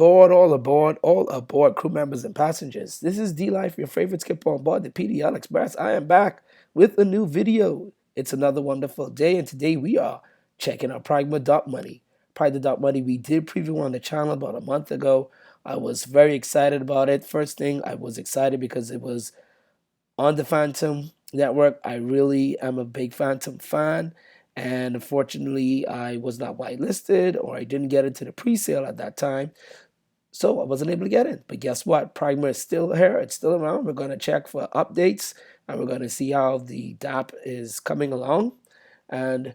All aboard, crew members and passengers. This is D Life, your favorite skipper on board the PDL Express. I am back with a new video. It's another wonderful day, and today we are checking out Pragma.money. Pragma.money, we did preview on the channel about a month ago. I was very excited about it. First thing, I was excited because it was on the Phantom network. I really am a big Phantom fan, and unfortunately, I was not whitelisted or I didn't get into the pre-sale at that time. So I wasn't able to get in. But guess what? Pragma is still here. It's still around. We're going to check for updates and we're going to see how the DAP is coming along and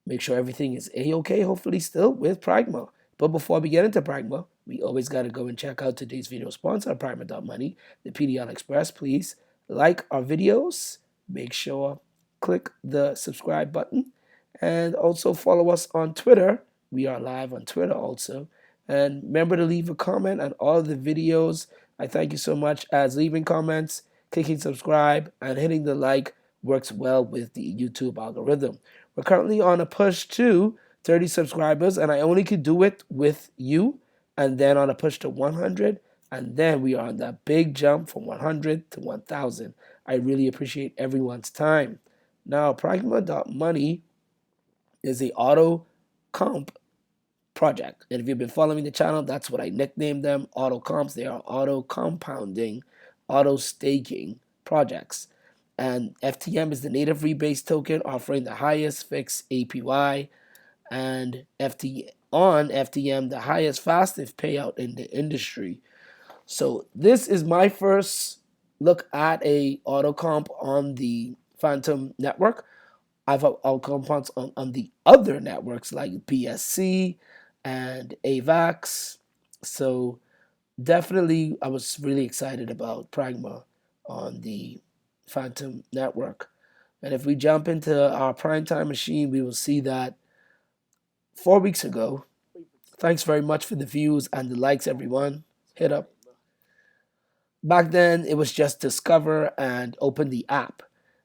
make sure everything is A-OK, hopefully still with Pragma. But before we get into Pragma, we always got to go and check out today's video sponsor, Pragma.money, the PDL Express. Please like our videos. Make sure click the subscribe button and also follow us on Twitter. We are live on Twitter also. And remember to leave a comment on all of the videos. I thank you so much, as leaving comments, clicking subscribe, and hitting the like works well with the YouTube algorithm. We're currently on a push to 30 subscribers, and I only could do it with you, and then on a push to 100, and then we are on that big jump from 100 to 1,000. I really appreciate everyone's time. Now, Pragma.money is a auto comp project. And if you've been following the channel, that's what I nicknamed them, auto comps. They are auto compounding, auto staking projects. And FTM is the native rebase token offering the highest fixed APY, and FTM the highest fastest payout in the industry. So this is my first look at a auto comp on the Phantom network. I've auto compounds on the other networks like BSC and AVAX. So definitely I was really excited about Pragma on the Phantom network. And if we jump into our primetime machine, we will see that 4 weeks ago, thanks very much for the views and the likes, everyone. Hit up. Back then, it was just discover and open the app.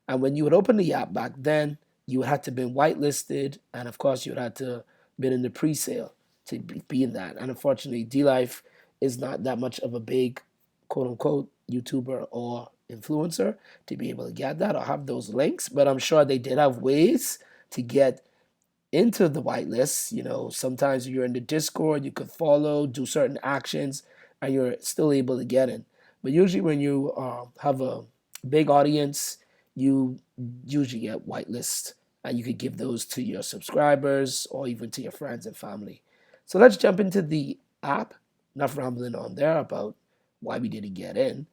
And when you would open the app back then, you would have to been whitelisted, and of course, you would have to been in the pre-sale to be in that. And unfortunately, D Life is not that much of a big quote unquote YouTuber or influencer to be able to get that or have those links. But I'm sure they did have ways to get into the whitelist. You know, sometimes you're in the Discord, you could follow, do certain actions, and you're still able to get in. But usually, when you have a big audience, you usually get whitelist, and you could give those to your subscribers or even to your friends and family. So let's jump into the app. Enough rambling on there about why we didn't get in.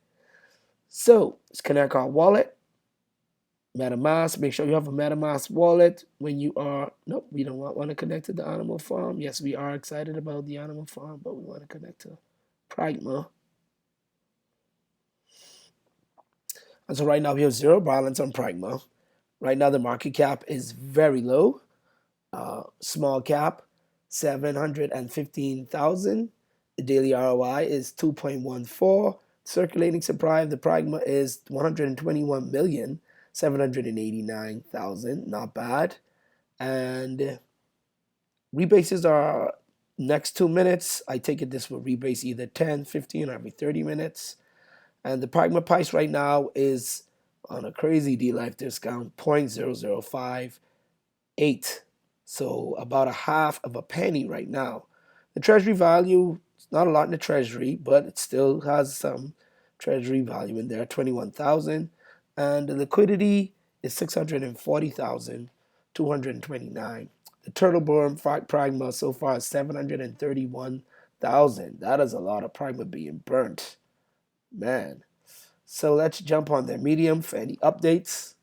So let's connect our wallet. MetaMask, make sure you have a MetaMask wallet when you are, nope, we don't want to connect to the Animal Farm. Yes, we are excited about the Animal Farm, but we want to connect to Pragma. And so right now we have zero balance on Pragma. Right now the market cap is very low. Small cap, 715,000. The daily ROI is 2.14. Circulating supply of the Pragma is 121,789,000. Not bad. And rebases are next 2 minutes. I take it this will rebase either 10, 15, or every 30 minutes. And the Pragma price right now is on a crazy D-Life discount, 0.0058. So about a half of a penny right now. The treasury value, it's not a lot in the treasury, but it still has some treasury value in there, 21,000. And the liquidity is 640,229. The turtle burn Pragma so far is 731,000. That is a lot of Pragma being burnt. Man. So let's jump on their Medium for any updates.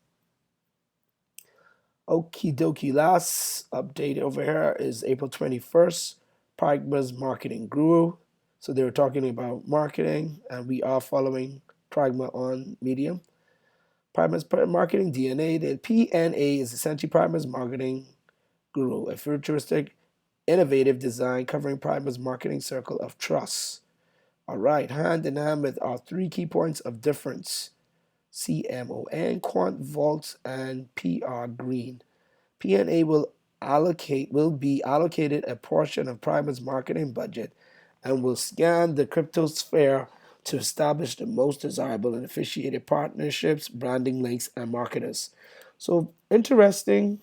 Okie dokie, last update over here is April 21st. Pragma's marketing guru. So they were talking about marketing, and we are following Pragma on Medium. Pragma's marketing DNA. The PNA is essentially Pragma's marketing guru, a futuristic, innovative design covering Pragma's marketing circle of trust. All right, hand in hand with our 3 key points of difference: CMON, Quant Vault, and PR Green. PNA will be allocated a portion of Pragma's marketing budget and will scan the cryptosphere to establish the most desirable and officiated partnerships, branding links, and marketers. So interesting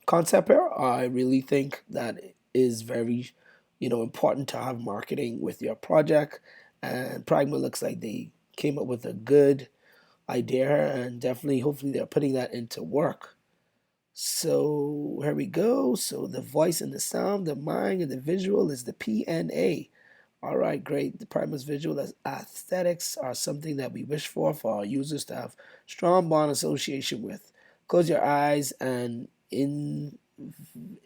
concept here. I really think that it is very, important to have marketing with your project. And Pragma looks like they came up with a good idea, and definitely, hopefully, they're putting that into work. So here we go. So the voice and the sound, the mind and the visual is the PNA. All right, great. The Primus visual aesthetics are something that we wish for our users to have strong bond association with. Close your eyes and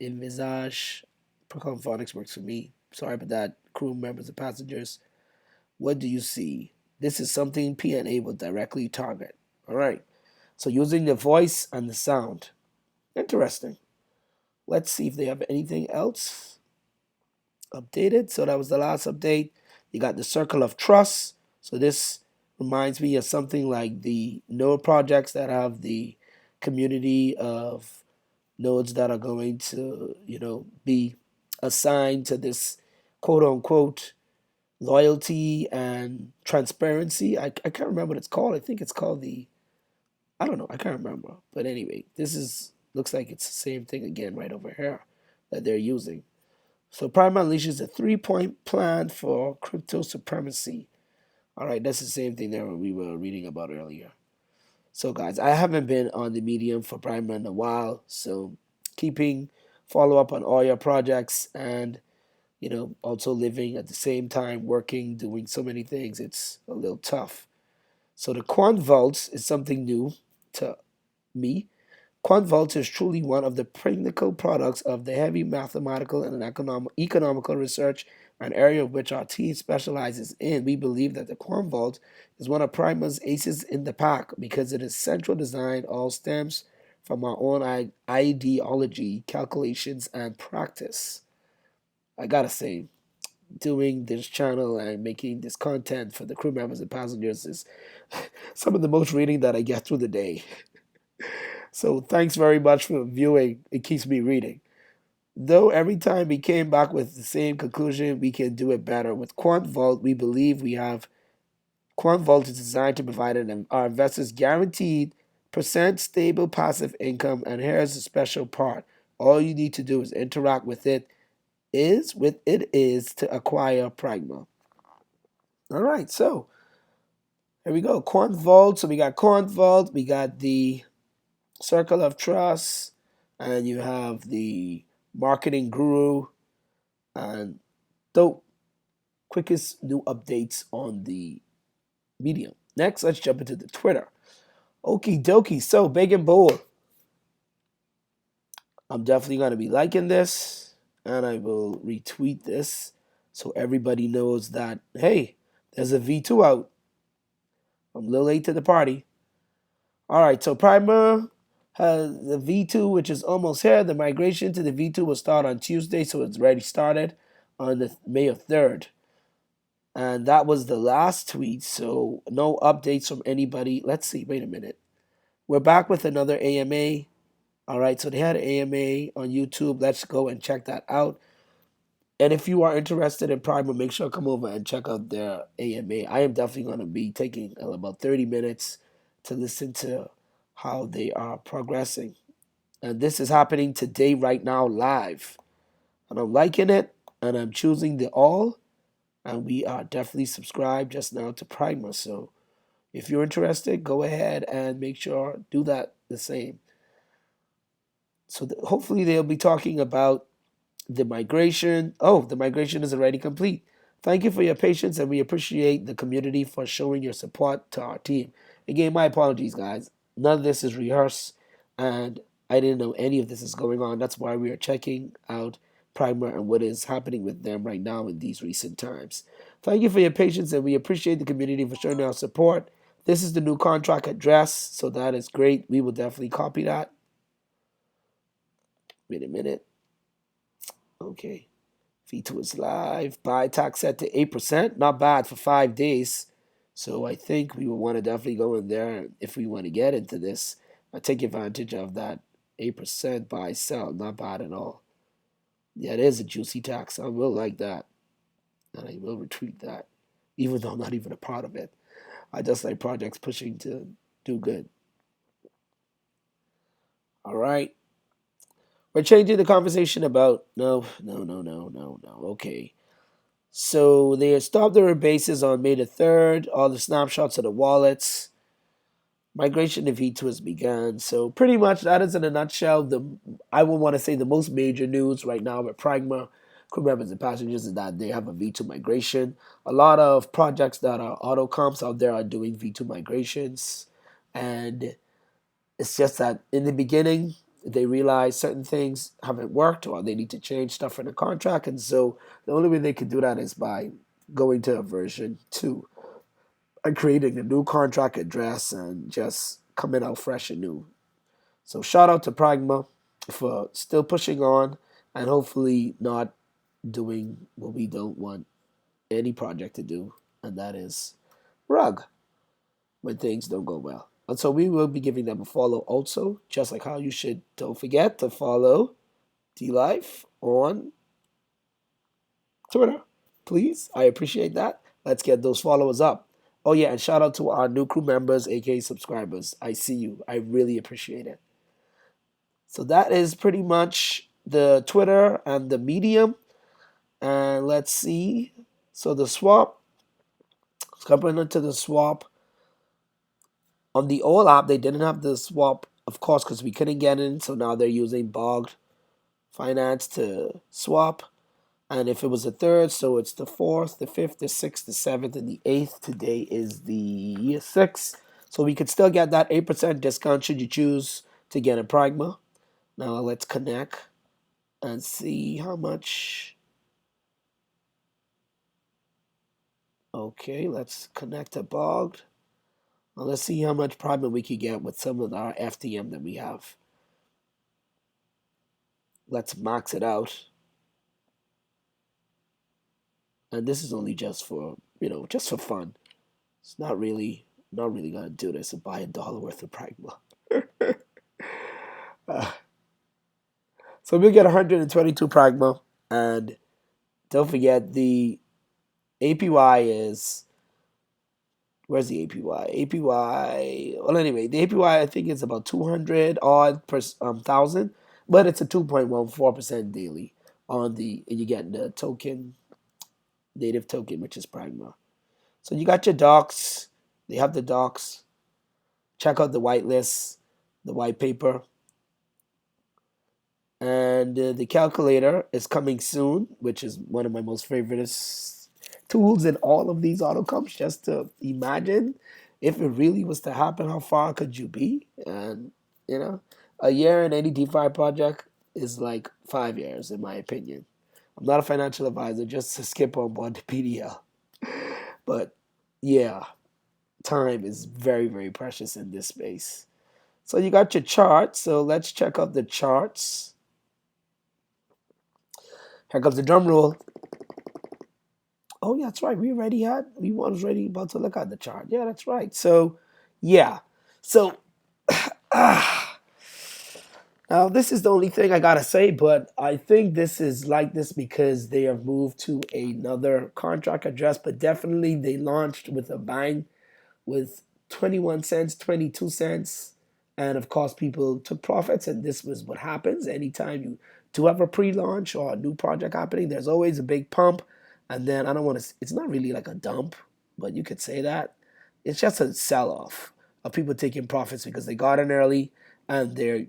envisage. Procon Phonics works for me. Sorry about that, crew members and passengers. What do you see? This is something PNA will directly target. All right. So using the voice and the sound. Interesting. Let's see if they have anything else updated. So that was the last update. You got the circle of trust. So this reminds me of something like the node projects that have the community of nodes that are going to, be assigned to this quote unquote loyalty and transparency. I can't remember what it's called. I think it's called I don't know. I can't remember. But anyway, this is looks like it's the same thing again right over here that they're using. So Prime unleashes a 3-point plan for crypto supremacy. All right, that's the same thing that we were reading about earlier. So guys, I haven't been on the medium for Prime in a while, so keeping follow up on all your projects and also living at the same time, working, doing so many things, it's a little tough. So the Quant Vaults is something new to me. QuantVault is truly one of the pinnacle products of the heavy mathematical and economical research, an area of which our team specializes in. We believe that the QuantVault is one of Prima's aces in the pack because it is central design all stems from our own ideology, calculations, and practice. I gotta say, doing this channel and making this content for the crew members and passengers is some of the most reading that I get through the day. So thanks very much for viewing. It keeps me reading. Though every time we came back with the same conclusion, we can do it better. With Quant Vault, we believe we have Quant Vault is designed to provide our investors guaranteed percent stable passive income. And here's the special part. All you need to do is interact with it is to acquire Pragma. All right, so here we go. Quant Vault. So we got Quant Vault, we got the Circle of Trust, and you have the Marketing Guru, and the quickest new updates on the Medium. Next, let's jump into the Twitter. Okie dokie. So big and bold. I'm definitely going to be liking this, and I will retweet this so everybody knows that, hey, there's a V2 out. I'm a little late to the party. All right, so Primer has the V2, which is almost here. The migration to the V2 will start on Tuesday, so it's already started on the May 3rd. And that was the last tweet, so no updates from anybody. Let's see, wait a minute. We're back with another AMA. All right, so they had an AMA on YouTube. Let's go and check that out. And if you are interested in Primer, make sure to come over and check out their AMA. I am definitely going to be taking about 30 minutes to listen to how they are progressing. And this is happening today, right now, live. And I'm liking it, and I'm choosing the all. And we are definitely subscribed just now to Primer. So if you're interested, go ahead and make sure do that the same. So hopefully they'll be talking about the migration. Oh, the migration is already complete. Thank you for your patience, and we appreciate the community for showing your support to our team. Again, my apologies, guys. None of this is rehearsed, and I didn't know any of this is going on. That's why we are checking out Primer and what is happening with them right now in these recent times. Thank you for your patience, and we appreciate the community for showing our support. This is the new contract address, so that is great. We will definitely copy that. Wait a minute. Okay. V2 is live. Buy tax set to 8%. Not bad for 5 days. So I think we will want to definitely go in there if we want to get into this. Take advantage of that 8% buy sell. Not bad at all. Yeah, it is a juicy tax. I will like that. And I will retweet that. Even though I'm not even a part of it. I just like projects pushing to do good. All right. We're changing the conversation about no. Okay. So they stopped their bases on May the 3rd. All the snapshots of the wallets. Migration to V2 has begun. So pretty much that is in a nutshell. The I would want to say the most major news right now with Pragma, crew members and passengers is that they have a V2 migration. A lot of projects that are auto comps out there are doing V2 migrations. And it's just that in the beginning, they realize certain things haven't worked or they need to change stuff in the contract. And so the only way they can do that is by going to a version 2 and creating a new contract address and just coming out fresh and new. So shout out to Pragma for still pushing on and hopefully not doing what we don't want any project to do, and that is rug when things don't go well. And so we will be giving them a follow also, just like how you should don't forget to follow D Life on Twitter. Please. I appreciate that. Let's get those followers up. Oh yeah, and shout out to our new crew members, aka subscribers. I see you. I really appreciate it. So that is pretty much the Twitter and the Medium. And let's see. So the swap, coming into the swap. On the old app, they didn't have the swap, of course, because we couldn't get in. So now they're using Bogged Finance to swap. And if it was the third, so it's the fourth, the fifth, the sixth, the seventh, and the eighth. Today is the sixth. So we could still get that 8% discount should you choose to get a Pragma. Now let's connect and see how much. Okay, let's connect to Bogged. Now let's see how much Pragma we could get with some of our FTM that we have. Let's max it out. And this is only just for, just for fun. It's not really gonna do this and buy $1 worth of Pragma. uh, so we'll get 122 Pragma, and don't forget the APY is, where's the APY? APY. Well, anyway, the APY I think is about 200 odd per thousand, but it's a 2.14% daily on and you get the token, native token, which is Pragma. So you got your docs. They have the docs. Check out the whitelist, the white paper. And the calculator is coming soon, which is one of my most favorite tools in all of these autocomps, just to imagine if it really was to happen, how far could you be? And, a year in any DeFi project is like 5 years, in my opinion. I'm not a financial advisor, just to skip on board the PDL. But yeah, time is very, very precious in this space. So you got your chart. So let's check out the charts. Here comes the drum roll. Oh, yeah, that's right. We was ready about to look at the chart. Yeah, that's right. So, yeah. So, now this is the only thing I gotta say, but I think this is like this because they have moved to another contract address, but definitely they launched with a bang with 21 cents, 22 cents. And of course, people took profits. And this was what happens anytime you do have a pre launch or a new project happening. There's always a big pump. And then I don't want to, it's not really like a dump, but you could say that. It's just a sell off of people taking profits because they got in early and they're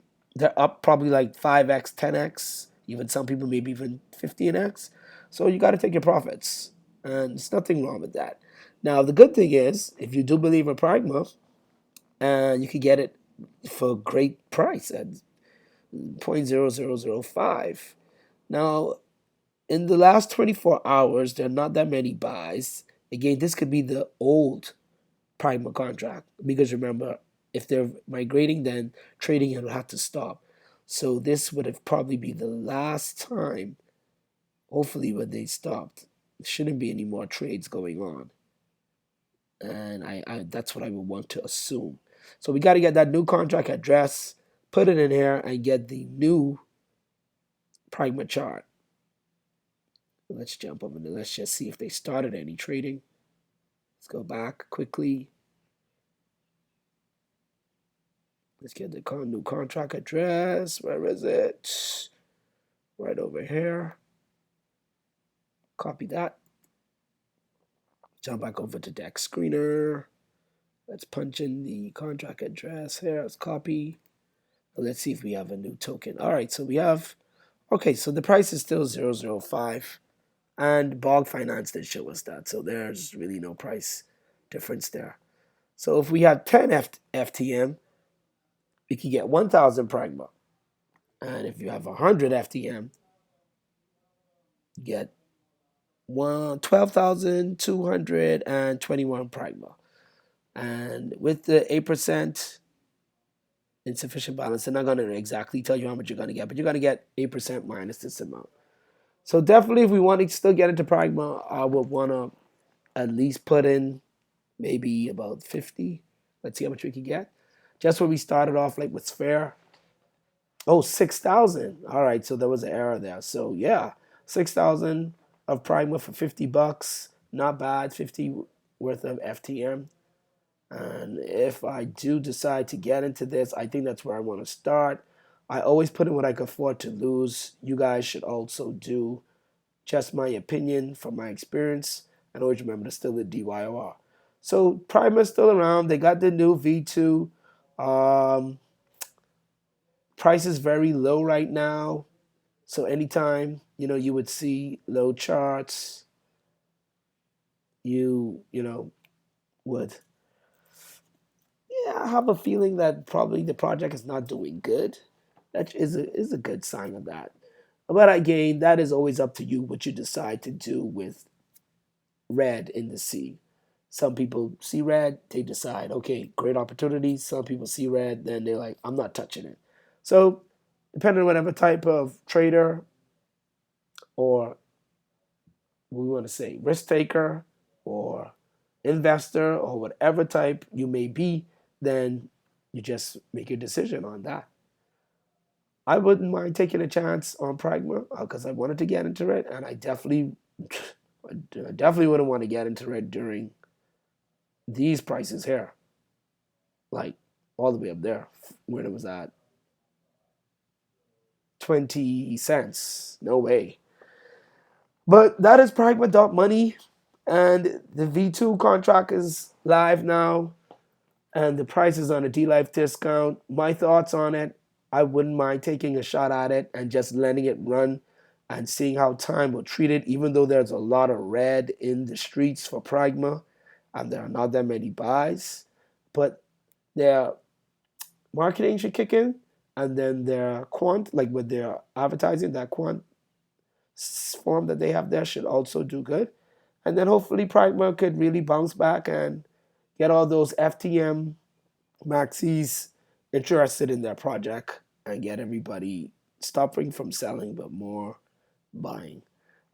up probably like 5x, 10x, even some people maybe even 15x. So you got to take your profits. And there's nothing wrong with that. Now, the good thing is, if you do believe in Pragma, you can get it for a great price at 0.0005. Now, in the last 24 hours, there are not that many buys. Again, this could be the old Pragma contract because remember, if they're migrating, then trading will have to stop. So this would have probably be the last time, hopefully, when they stopped. There shouldn't be any more trades going on. And that's what I would want to assume. So we got to get that new contract address, put it in here, and get the new Pragma chart. Let's jump over there. Let's just see if they started any trading. Let's go back quickly. Let's get the new contract address. Where is it? Right over here. Copy that. Jump back over to Dex Screener. Let's punch in the contract address here. Let's copy. Let's see if we have a new token. All right, so we have, okay, so the price is still 0.005, and Bog Finance did show us that, so there's really no price difference there. So if we have 10 FTM, we can get 1,000 Pragma. And if you have 100 FTM, you get 12,221 Pragma. And with the 8% insufficient balance, they're not going to exactly tell you how much you're going to get, but you're going to get 8% minus this amount. So definitely, if we want to still get into Pragma, I would want to at least put in maybe about 50. Let's see how much we can get. Just where we started off, like with Sphere. Oh, 6,000. All right, so there was an error there. So yeah, 6,000 of Pragma for $50. Not bad. 50 worth of FTM. And if I do decide to get into this, I think that's where I want to start. I always put in what I can afford to lose. You guys should also do just my opinion from my experience. And always remember to still the DYOR. So Prima's still around. They got the new V2. Price is very low right now. So anytime, you would see low charts, you would. Yeah, I have a feeling that probably the project is not doing good. That is a good sign of that. But again, that is always up to you what you decide to do with red in the sea. Some people see red, they decide, okay, great opportunity. Some people see red, then they're like, I'm not touching it. So depending on whatever type of trader or we want to say risk taker or investor or whatever type you may be, then you just make your decision on that. I wouldn't mind taking a chance on Pragma because I wanted to get into it, and I definitely wouldn't want to get into it during these prices here, like all the way up there when it was at 20 cents. No way. But that is Pragma.money, and the V2 contract is live now, and the price is on a D-Life discount. My thoughts on it, I wouldn't mind taking a shot at it and just letting it run and seeing how time will treat it, even though there's a lot of red in the streets for Pragma, and there are not that many buys. But their marketing should kick in, and then their quant, like with their advertising, that quant form that they have there should also do good. And then hopefully Pragma could really bounce back and get all those FTM maxis interested in their project and get everybody stopping from selling but more buying.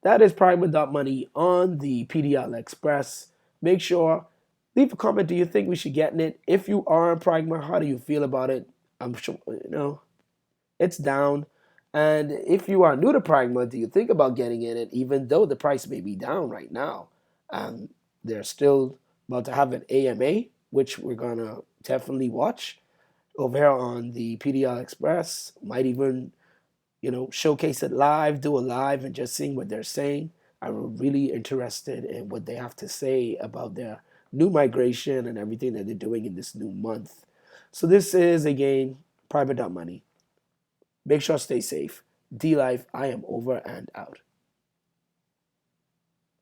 That is Pragma.money on the PDL Express. Make sure, leave a comment. Do you think we should get in it? If you are in Pragma, how do you feel about it? I'm sure, it's down. And if you are new to Pragma, do you think about getting in it, even though the price may be down right now? They're still about to have an AMA, which we're going to definitely watch over here on the PDL Express. Might even, showcase it live, do a live, and just seeing what they're saying. I'm really interested in what they have to say about their new migration and everything that they're doing in this new month. So this is, again, Private.money. Make sure to stay safe. D-Life, I am over and out.